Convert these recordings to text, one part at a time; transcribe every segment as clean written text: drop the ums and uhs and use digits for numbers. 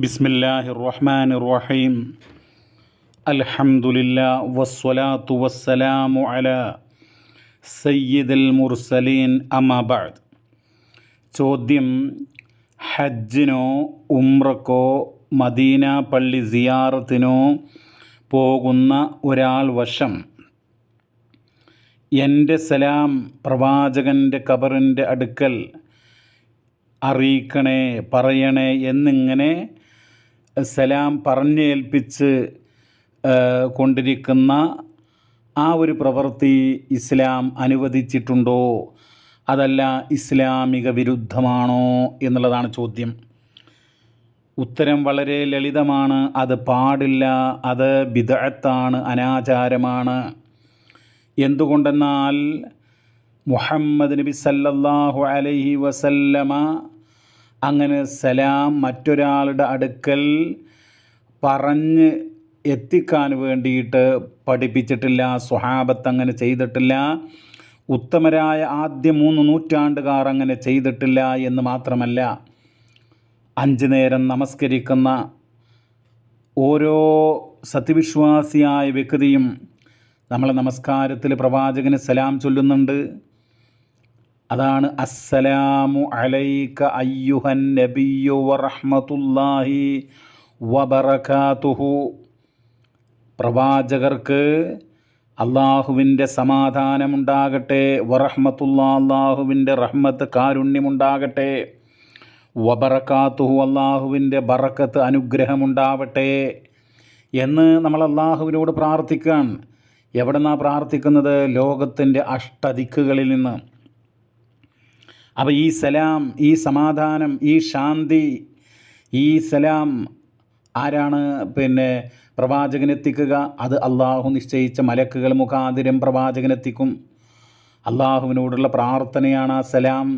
ബിസ്മില്ലാഹിർ റഹ്മാനിർ റഹീം. അൽഹംദുലില്ലാഹി വസ്സലാത്തു വസ്സലാമു അലാ സയ്യിദുൽ മുർസലീൻ അമ്മാ ബഅദ്. ചോദ്യം: ഹജ്ജിനോ ഉംറക്കോ മദീന പള്ളി സിയാറത്തിനോ പോകുന്ന ഒരാൾ വശം എൻ്റെ സലാം പ്രവാചകൻ്റെ ഖബറിൻ്റെ അടുക്കൽ അറിയിക്കണേ, പറയണേ എന്നിങ്ങനെ സലാം പറഞ്ഞേൽപ്പിച്ച് കൊണ്ടിരിക്കുന്ന ആ ഒരു പ്രവൃത്തി ഇസ്ലാം അനുവദിച്ചിട്ടുണ്ടോ, അതല്ല ഇസ്ലാമിക വിരുദ്ധമാണോ എന്നുള്ളതാണ് ചോദ്യം. ഉത്തരം വളരെ ലളിതമാണ്. അത് പാടില്ല, അത് ബിദ്അത്താണ്, അനാചാരമാണ്. എന്തുകൊണ്ടെന്നാൽ മുഹമ്മദ് നബി സല്ലല്ലാഹു അലൈഹി വസല്ലമ അങ്ങനെ സലാം മറ്റൊരാളുടെ അടുക്കൽ പറഞ്ഞ് എത്തിക്കാൻ വേണ്ടിയിട്ട് പഠിപ്പിച്ചിട്ടില്ല. സ്വഹാബത്ത് അങ്ങനെ ചെയ്തിട്ടില്ല. ഉത്തമരായ ആദ്യ 3 നൂറ്റാണ്ടുകാർ അങ്ങനെ ചെയ്തിട്ടില്ല എന്ന് മാത്രമല്ല, 5 നേരം നമസ്കരിക്കുന്ന ഓരോ സത്യവിശ്വാസിയായ വ്യക്തിയും നമ്മളെ നമസ്കാരത്തിൽ പ്രവാചകന് സലാം ചൊല്ലുന്നുണ്ട്. അതാണ് അസ്സലാമു അലൈക അയ്യുഹൻ നബിയ്യു വറഹ്മത്തുള്ളാഹി വബറകാതുഹു. പ്രവാചകർക്ക് അള്ളാഹുവിൻ്റെ സമാധാനമുണ്ടാകട്ടെ, വറഹ്മത്തുള്ളാഹി അള്ളാഹുവിൻ്റെ റഹ്മത്ത് കാരുണ്യമുണ്ടാകട്ടെ, വബറകാതുഹു അള്ളാഹുവിൻ്റെ ബറക്കത്ത് അനുഗ്രഹമുണ്ടാവട്ടെ എന്ന് നമ്മൾ അള്ളാഹുവിനോട് പ്രാർത്ഥിക്കാൻ. എവിടെ നിന്നാണ് പ്രാർത്ഥിക്കുന്നത്? ലോകത്തിൻ്റെ അഷ്ടദിക്കുകളിൽ നിന്ന്. അപ്പോൾ ഈ സലാം, ഈ സമാധാനം, ഈ ശാന്തി, ഈ സലാം ആരാണ് പ്രവാചകനെത്തിക്കുക? അത് അള്ളാഹു നിശ്ചയിച്ച മലക്കുകൾ മുഖാന്തരം പ്രവാചകനെത്തിക്കും. അള്ളാഹുവിനോടുള്ള പ്രാർത്ഥനയാണ് ആ സലാം.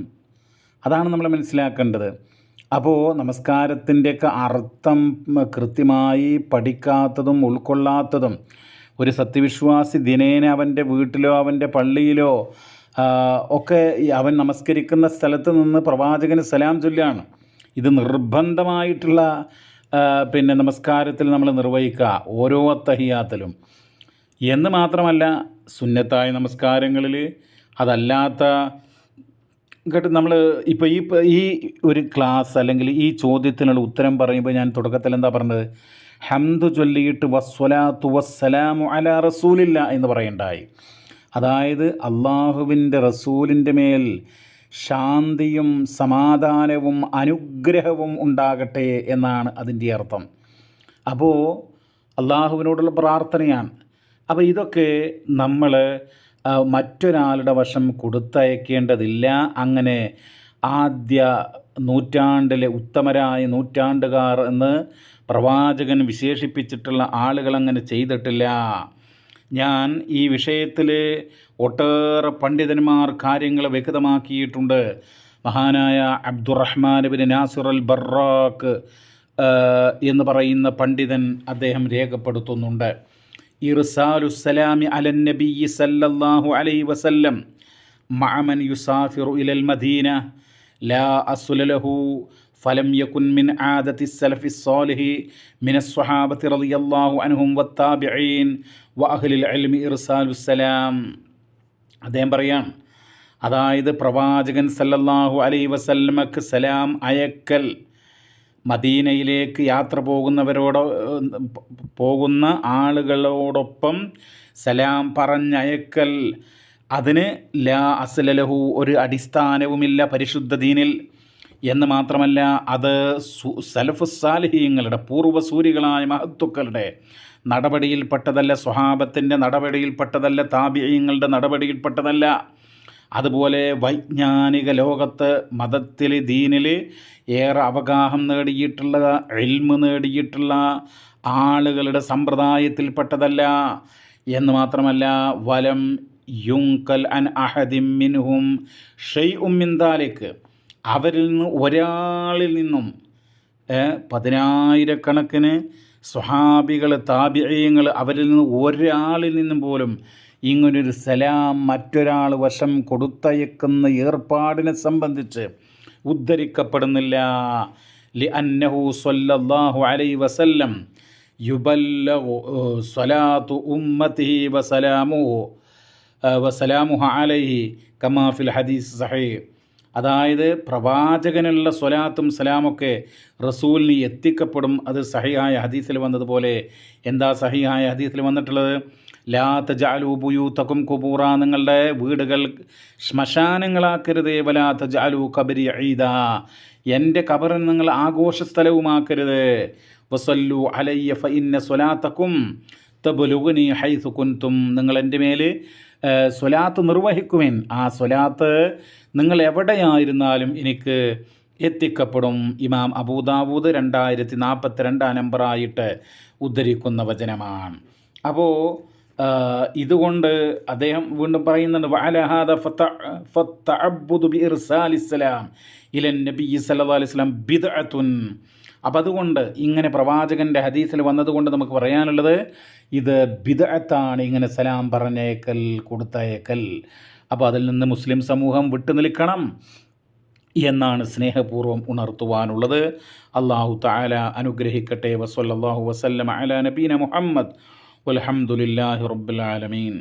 അതാണ് നമ്മൾ മനസ്സിലാക്കേണ്ടത്. അപ്പോൾ നമസ്കാരത്തിൻ്റെയൊക്കെ അർത്ഥം കൃത്യമായി പഠിക്കാത്തതും ഉൾക്കൊള്ളാത്തതും ഒരു സത്യവിശ്വാസി ദിനേന അവൻ്റെ വീട്ടിലോ അവൻ്റെ പള്ളിയിലോ ഒക്കെ അവൻ നമസ്കരിക്കുന്ന സ്ഥലത്ത് നിന്ന് പ്രവാചകന് സലാം ചൊല്ലുകയാണ്. ഇത് നിർബന്ധമായിട്ടുള്ള നമസ്കാരത്തിൽ നമ്മൾ നിർവഹിക്കുക, ഓരോ അത്തഹിയാത്തിലും എന്ന് മാത്രമല്ല, സുന്നത്തായ നമസ്കാരങ്ങളിൽ അതല്ലാത്ത നമ്മൾ ഇപ്പോൾ ഈ ഒരു ക്ലാസ് അല്ലെങ്കിൽ ഈ ചോദ്യത്തിനുള്ള ഉത്തരം പറയുമ്പോൾ ഞാൻ തുടക്കത്തിൽ എന്താ പറഞ്ഞത്? ഹംദ് ചൊല്ലിയിട്ട് വസ്സലാത്തു വസ്സലാമു അലാ റസൂലില്ല എന്ന് പറയണ്ടായി. അതായത് അള്ളാഹുവിൻ്റെ റസൂലിൻ്റെ മേൽ ശാന്തിയും സമാധാനവും അനുഗ്രഹവും ഉണ്ടാകട്ടെ എന്നാണ് അതിൻ്റെ അർത്ഥം. അപ്പോൾ അള്ളാഹുവിനോടുള്ള പ്രാർത്ഥനയാണ്. അപ്പോൾ ഇതൊക്കെ നമ്മൾ മറ്റൊരാളുടെ വശം കൊടുത്തയക്കേണ്ടതില്ല. അങ്ങനെ ആദ്യ നൂറ്റാണ്ടിലെ ഉത്തമരായ നൂറ്റാണ്ടുകാർ എന്ന് പ്രവാചകൻ വിശേഷിപ്പിച്ചിട്ടുള്ള ആളുകൾ അങ്ങനെ ചെയ്തിട്ടില്ല. ഞാൻ ഈ വിഷയത്തിൽ ഒട്ടേറെ പണ്ഡിതന്മാർ കാര്യങ്ങൾ വ്യക്തമാക്കിയിട്ടുണ്ട്. മഹാനായ അബ്ദുറഹ്മാൻ ബിൻ നാസിർ അൽ ബറാഖ് എന്ന് പറയുന്ന പണ്ഡിതൻ അദ്ദേഹം രേഖപ്പെടുത്തുന്നുണ്ട്. ഇർസാലുസ്സലാമി അലൻ നബിയ്യി സല്ലല്ലാഹു അലൈഹി വസല്ലം മഅ മൻ യുസാഫിറു ഇലൽ മദീന ലാ അസ്ല ലഹു ഫലം യകുൻ മിൻ ആദത്തി സലഫി സ്വാലിഹി മിനസ് സ്വഹാബത്തി റളിയല്ലാഹു അൻഹും വത്താബിഈൻ വഅഹ്ലിൽ ഇൽമി ഇർസാലുസ്സലാം. അദ്ദേഹം പറയാം, അതായത് പ്രവാചകൻ സല്ലല്ലാഹു അലൈഹി വസല്ലമക്ക് സലാം അയക്കൽ, മദീനയിലേക്ക് യാത്ര പോകുന്ന ആളുകളോടൊപ്പം സലാം പറഞ്ഞയക്കൽ, അതിന് ലാ അസ്ലലഹു ഒരു അടിസ്ഥാനവുമില്ല പരിശുദ്ധ ദീനിൽ എന്ന് മാത്രമല്ല, അത് സലഫുസ്സാലിഹീങ്ങളുടെ പൂർവ്വസൂരികളായ മഹത്തുക്കളുടെ നടപടിയിൽപ്പെട്ടതല്ല, സ്വഹാബത്തിൻ്റെ നടപടിയിൽപ്പെട്ടതല്ല, താബിഈങ്ങളുടെ നടപടിയിൽപ്പെട്ടതല്ല. അതുപോലെ വൈജ്ഞാനിക ലോകത്ത് മതത്തിൽ ദീനിൽ ഏറെ അവഗാഹം നേടിയിട്ടുള്ള, ഇൽമ് നേടിയിട്ടുള്ള ആളുകളുടെ സമ്പ്രദായത്തിൽപ്പെട്ടതല്ല എന്ന് മാത്രമല്ല, വലം യുങ്കൽ അൻ അഹദിൻ മിൻഹും ഷൈഉം മിൻ ദാലിക്, അവരിൽ നിന്ന് ഒരാളിൽ നിന്നും 10,000 സ്വഹാബികൾ, താബിഈങ്ങൾ, അവരിൽ നിന്ന് ഒരാളിൽ നിന്നും പോലും ഇങ്ങനൊരു സലാം മറ്റൊരാൾ വശം കൊടുത്തയക്കുന്ന ഏർപ്പാടിനെ സംബന്ധിച്ച് ഉദ്ധരിക്കപ്പെടുന്നില്ല. لأنه صلى الله عليه وسلم يبلغ صلاة أمته وسلامها عليه كما في الحديث الصحيح. അതായത് പ്രവാചകനുള്ള സ്വലാത്തും സലാമൊക്കെ റസൂലിന് എത്തിക്കപ്പെടും. അത് സഹിഹായ ഹദീസിൽ വന്നതുപോലെ. എന്താ സഹിഹായ ഹദീസിൽ വന്നിട്ടുള്ളത്? ലാ തജഅലൂ ബുയൂതകും ഖുബൂറ, നിങ്ങളുടെ വീടുകൾ ശ്മശാനങ്ങളാക്കരുതേ. വലാ തജഅലൂ ഖബരി ഈദാ, എൻ്റെ ഖബറിന് നിങ്ങൾ ആഘോഷ സ്ഥലവുമാക്കരുത്. വസല്ലു അലയ്യ ഫഇന്ന സ്വലാത്തക്കും തബ്ലുഗ്നി ഹൈസു കുൻതും, നിങ്ങൾ എൻ്റെ മേൽ സ്വലാത്ത് നിർവഹിക്കുവിൻ, ആ സ്വലാത്ത് നിങ്ങൾ എവിടെയായിരുന്നാലും എനിക്ക് എത്തിക്കപ്പെടും. ഇമാം അബൂദാവൂദ് 2042 നമ്പറായിട്ട് ഉദ്ധരിക്കുന്ന വചനമാണ്. അപ്പോൾ ഇതുകൊണ്ട് അദ്ദേഹം വീണ്ടും പറയുന്നുണ്ട്, വഅലഹാദ ഫതഅബ്ബുദു ബിഇർസാലിസ്സലാം ഇലൻ നബി സല്ലല്ലാഹു അലൈഹി വസല്ലം ബിദ്അത്തുൻ. അപ്പം അതുകൊണ്ട് ഇങ്ങനെ പ്രവാചകൻ്റെ ഹദീസിൽ വന്നതുകൊണ്ട് നമുക്ക് പറയാനുള്ളത് ഇത് ബിദ്അത്താണ്, ഇങ്ങനെ സലാം പറഞ്ഞേക്കൽ, കൊടുത്തയക്കൽ. അപ്പോൾ അതിൽ നിന്ന് മുസ്ലിം സമൂഹം വിട്ടുനിൽക്കണം എന്നാണ് സ്നേഹപൂർവ്വം ഉണർത്തുവാനുള്ളത്. അല്ലാഹു തആല അനുഗ്രഹിക്കട്ടെ. വസല്ലല്ലാഹു വസല്ലമ അലാ നബീന മുഹമ്മദ് വൽഹംദുലില്ലാഹി റബ്ബിൽ ആലമീൻ.